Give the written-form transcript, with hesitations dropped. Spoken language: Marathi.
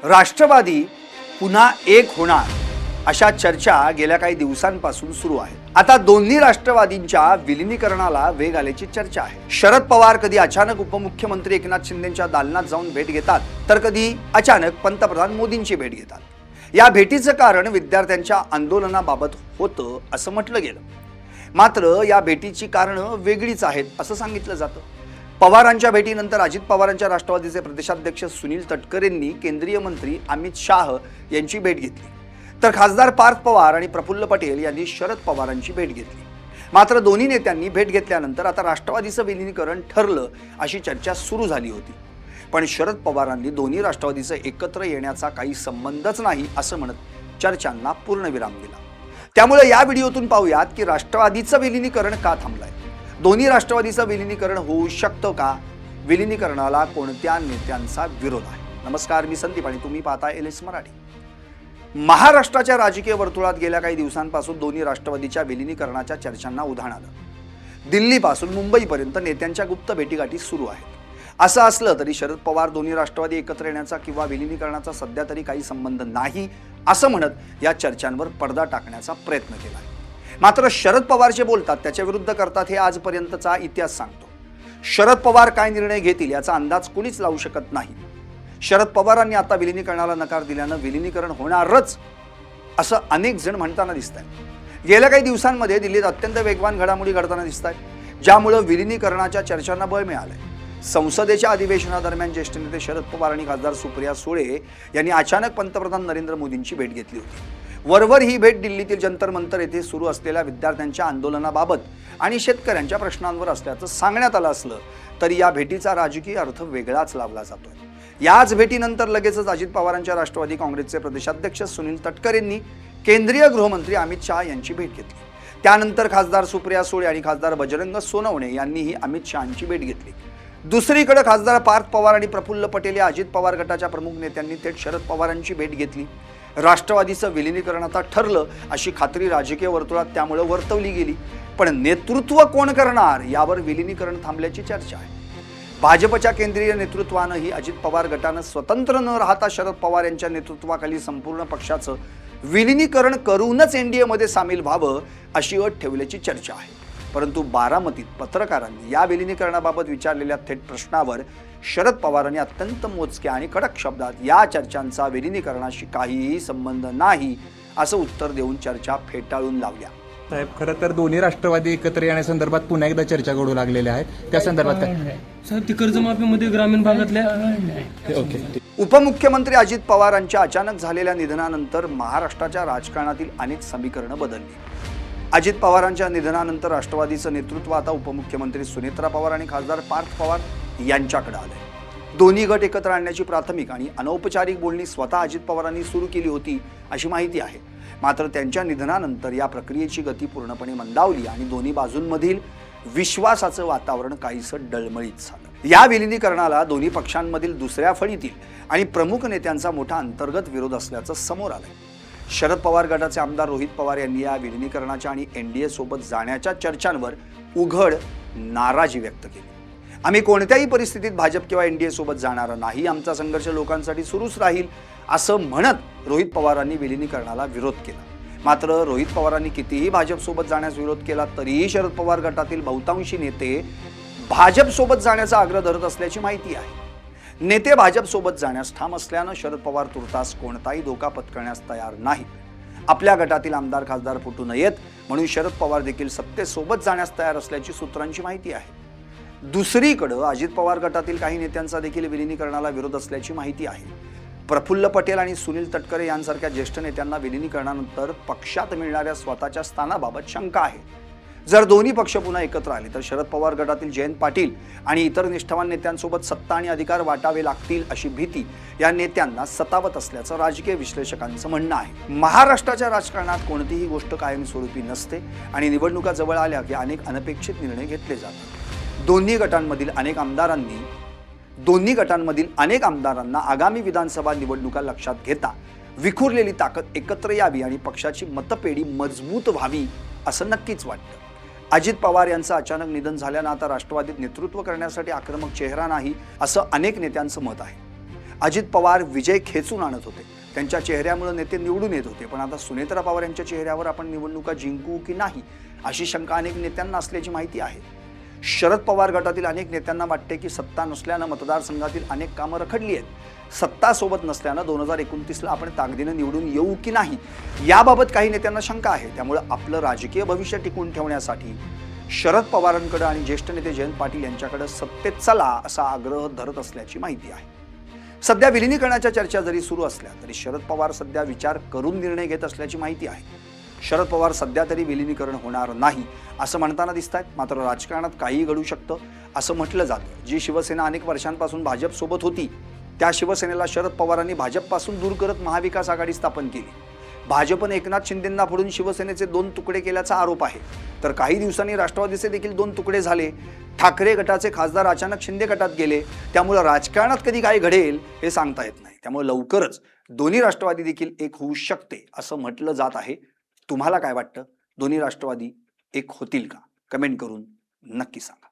राष्ट्रवादी पुन्हा एक होणार अशा चर्चा गेल्या काही दिवसांपासून सुरू आहेत। आता दोन्ही राष्ट्रवादींच्या विलीनीकरणाला वेग आल्याची चर्चा आहे। शरद पवार कधी अचानक उपमुख्यमंत्री एकनाथ शिंदेंच्या दालनात जाऊन भेट घेतात, तर कधी अचानक पंतप्रधान मोदींची भेट घेतात। या भेटीचं कारण विद्यार्थ्यांच्या आंदोलनाबाबत होतं असं म्हटलं गेलं, मात्र या भेटीची कारणं वेगळीच आहेत असं सांगितलं जातं। पवारांच्या भेटीनंतर अजित पवारांच्या राष्ट्रवादीचे प्रदेशाध्यक्ष सुनील तटकरेंनी केंद्रीय मंत्री अमित शाह यांची भेट घेतली, तर खासदार पार्थ पवार आणि प्रफुल्ल पटेल यांनी शरद पवारांची भेट घेतली। मात्र दोन्ही नेत्यांनी भेट घेतल्यानंतर आता राष्ट्रवादीचं विलीनीकरण ठरलं अशी चर्चा सुरू झाली होती। पण शरद पवारांनी दोन्ही राष्ट्रवादीचं एकत्र येण्याचा काही संबंधच नाही असं म्हणत चर्चांना पूर्णविराम दिला। त्यामुळे या व्हिडिओतून पाहूयात की राष्ट्रवादीचं विलीनीकरण का थांबलंय, दोन्ही राष्ट्रवादीचं विलीनीकरण होऊ शकतं का, विलीनीकरणाला कोणत्या नेत्यांचा विरोध आहे। नमस्कार, मी संदीप आणि तुम्ही पाहता LS मराठी। महाराष्ट्राच्या राजकीय वर्तुळात गेल्या काही दिवसांपासून दोन्ही राष्ट्रवादीच्या विलीनीकरणाच्या चर्चांना उधाण आलं। दिल्लीपासून मुंबईपर्यंत नेत्यांच्या गुप्त भेटीगाठी सुरू आहेत। असं असलं तरी शरद पवार दोन्ही राष्ट्रवादी एकत्र येण्याचा किंवा विलीनीकरणाचा सध्या तरी काही संबंध नाही असं म्हणत या चर्चांवर पडदा टाकण्याचा प्रयत्न केला आहे। मात्र शरद पवार जे बोलतात त्याच्या विरुद्ध करतात हे आजपर्यंतचा इतिहास सांगतो। शरद पवार काय निर्णय घेतील याचा अंदाज कुणीच लावू शकत नाही। शरद पवारांनी आता विलीनीकरणाला नकार दिल्यानं विलीनीकरण होणारच असं अनेक जण म्हणताना दिसत आहेत। गेल्या काही दिवसांमध्ये दिल्लीत अत्यंत वेगवान घडामोडी घडताना दिसत आहेत, ज्यामुळे विलीनीकरणाच्या चर्चांना बळ मिळालंय। संसदेच्या अधिवेशनादरम्यान ज्येष्ठ नेते शरद पवार आणि खासदार सुप्रिया सुळे यांनी अचानक पंतप्रधान नरेंद्र मोदींची भेट घेतली होती। वरवर ही भेट दिल्लीतील जंतर मंतर येथे सुरू असलेल्या विद्यार्थ्यांच्या आंदोलनाबाबत आणि शेतकऱ्यांच्या प्रश्नांवर असल्याचं सांगण्यात आलं असलं तरी या भेटीचा राजकीय अर्थ वेगळाच लावला जातोय। याच भेटीनंतर लगेचच अजित पवारांच्या राष्ट्रवादी काँग्रेसचे प्रदेशाध्यक्ष सुनील तटकरेंनी केंद्रीय गृहमंत्री अमित शाह यांची भेट घेतली। त्यानंतर खासदार सुप्रिया सुळे आणि खासदार बजरंग सोनवणे यांनीही अमित शहांची भेट घेतली। दुसरीकडे खासदार पार्थ पवार आणि प्रफुल्ल पटेल या अजित पवार गटाच्या प्रमुख नेत्यांनी थेट शरद पवारांची भेट घेतली। राष्ट्रवादीचं विलीनीकरण आता ठरलं अशी खात्री राजकीय वर्तुळात त्यामुळे वर्तवली गेली, पण नेतृत्व कोण करणार यावर विलीनीकरण थांबल्याची चर्चा आहे। भाजपच्या केंद्रीय नेतृत्वानंही अजित पवार गटानं स्वतंत्र न राहता शरद पवार यांच्या नेतृत्वाखाली संपूर्ण पक्षाचं विलीनीकरण करूनच NDA मध्ये सामील व्हावं अशी अट ठेवल्याची चर्चा आहे। परंतु बारामतीत पत्रकारांनी या विलीनीकरणाबाबत विचारलेल्या थेट प्रश्नावर शरद पवारांनी अत्यंत मोजक्या आणि कडक शब्दात या चर्चांचा विलीनीकरणाशी काहीही संबंध नाही असं उत्तर देऊन चर्चा फेटाळून लावल्या। साहेब, खरं तर दोन्ही राष्ट्रवादी एकत्र येण्यासंदर्भात पुन्हा एकदा चर्चा घडू लागलेल्या आहेत, त्या संदर्भात काय साहेब? ती कर्जमाफीमध्ये ग्रामीण भागातल्या ओके। उपमुख्यमंत्री अजित पवारांच्या अचानक झालेल्या निधनानंतर महाराष्ट्राच्या राजकारणातील अनेक समीकरणं बदलली। अजित पवारांच्या निधनानंतर राष्ट्रवादीचं नेतृत्व आता उपमुख्यमंत्री सुनेत्रा पवार आणि खासदार पार्थ पवार यांच्याकडे आलंय। दोन्ही गट एकत्र आणण्याची प्राथमिक आणि अनौपचारिक बोलणी स्वतः अजित पवारांनी सुरू केली होती अशी माहिती आहे। मात्र त्यांच्या निधनानंतर या प्रक्रियेची गती पूर्णपणे मंदावली आणि दोन्ही बाजूंमधील विश्वासाचं वातावरण काहीसं डळमळीत झालं। या विलीनीकरणाला दोन्ही पक्षांमधील दुसऱ्या फळीतील आणि प्रमुख नेत्यांचा मोठा अंतर्गत विरोध असल्याचं समोर आलंय। शरद पवार गटाचे आमदार रोहित पवार यांनी या विलीनीकरणाच्या आणि NDA सोबत जाण्याच्या चर्चांवर उघड नाराजी व्यक्त केली। आम्ही कोणत्याही परिस्थितीत भाजप किंवा NDA सोबत जाणार नाही, आमचा संघर्ष लोकांसाठी सुरूच राहील असं म्हणत रोहित पवारांनी विलीनीकरणाला विरोध केला। मात्र रोहित पवारांनी कितीही भाजप सोबत जाण्यास विरोध केला तरीही शरद पवार गटातील बहुतांशी नेते भाजप सोबत जाण्याचा आग्रह धरत असल्याची माहिती आहे। नेते भाजप सोबत जाण्यास ठाम असल्यानं शरद पवार तुर्तास कोणताही धोका पत्करण्यास तयार नाहीत। आपल्या गटातील आमदार खासदार फुटू नयेत म्हणून शरद पवार देखील सत्तेसोबत जाण्यास तयार असल्याची सूत्रांची माहिती आहे। दुसरीकडे अजित पवार गटातील काही नेत्यांचा देखील विलीनीकरणाला विरोध असल्याची माहिती आहे। प्रफुल्ल पटेल आणि सुनील तटकरे यांसारख्या ज्येष्ठ नेत्यांना विलीनीकरणानंतर पक्षात मिळणाऱ्या स्वतःच्या स्थानाबाबत शंका आहे। जर दोन्ही पक्ष पुन्हा एकत्र आले तर शरद पवार गटातील जयंत पाटील आणि इतर निष्ठावान नेत्यांसोबत सत्ता आणि अधिकार वाटावे लागतील अशी भीती या नेत्यांना सतावत असल्याचं राजकीय विश्लेषकांचं म्हणणं आहे। महाराष्ट्राच्या राजकारणात कोणतीही गोष्ट कायमस्वरूपी नसते आणि निवडणुका जवळ आल्या की अनेक अनपेक्षित निर्णय घेतले जातात। दोन्ही गटांमधील अनेक आमदारांना आगामी विधानसभा निवडणुका लक्षात घेता विखुरलेली ताकद एकत्र यावी आणि पक्षाची मतपेढी मजबूत व्हावी असं नक्कीच वाटतं। अजित पवार यांचं अचानक निधन झाल्यानं आता राष्ट्रवादीत नेतृत्व करण्यासाठी आक्रमक चेहरा नाही असं अनेक नेत्यांचं मत आहे। अजित पवार विजय खेचून आणत होते, त्यांच्या चेहऱ्यामुळे नेते निवडून येत होते, पण आता सुनेत्रा पवार यांच्या चेहऱ्यावर आपण निवडणुका जिंकू की नाही अशी शंका अनेक नेत्यांना असल्याची माहिती आहे. शरद पवार गटातील अनेक नेत्यांना वाटते की सत्ता नसल्यानं मतदारसंघातील अनेक कामं रखडली आहेत. सत्ता सोबत नसल्यानं 2029ला आपण ताकदीनं निवडून येऊ की नाही याबाबत काही नेत्यांना शंका आहे. त्यामुळे आपलं राजकीय भविष्य टिकवून ठेवण्यासाठी शरद पवारांकडे आणि ज्येष्ठ नेते जयंत पाटील यांच्याकडे सत्तेत चला असा आग्रह धरत असल्याची माहिती आहे. सध्या विलिनीकरणाच्या चर्चा जरी सुरू असल्या तरी शरद पवार सध्या विचार करून निर्णय घेत असल्याची माहिती आहे. शरद पवार सध्या तरी विलिनीकरण होणार नाही असं म्हणताना दिसत आहेत. मात्र राजकारणात काहीही घडू शकतं असं म्हटलं जातं. जी शिवसेना अनेक वर्षांपासून भाजपसोबत होती त्या शिवसेनेला शरद पवारांनी भाजपपासून दूर करत महाविकास आघाडी स्थापन केली. भाजपने एकनाथ शिंदेंना फोडून शिवसेनेचे 2 तुकडे केल्याचा आरोप आहे. तर काही दिवसांनी राष्ट्रवादीचे देखील 2 तुकडे झाले. ठाकरे गटाचे खासदार अचानक शिंदे गटात गेले. त्यामुळे राजकारणात कधी काय घडेल हे सांगता येत नाही. त्यामुळे लवकरच दोन्ही राष्ट्रवादी देखील एक होऊ शकते असं म्हटलं जात आहे. तुम्हाला काय वाटतं? दोन्ही राष्ट्रवादी एक होतील का? कमेंट करून नक्की सांगा.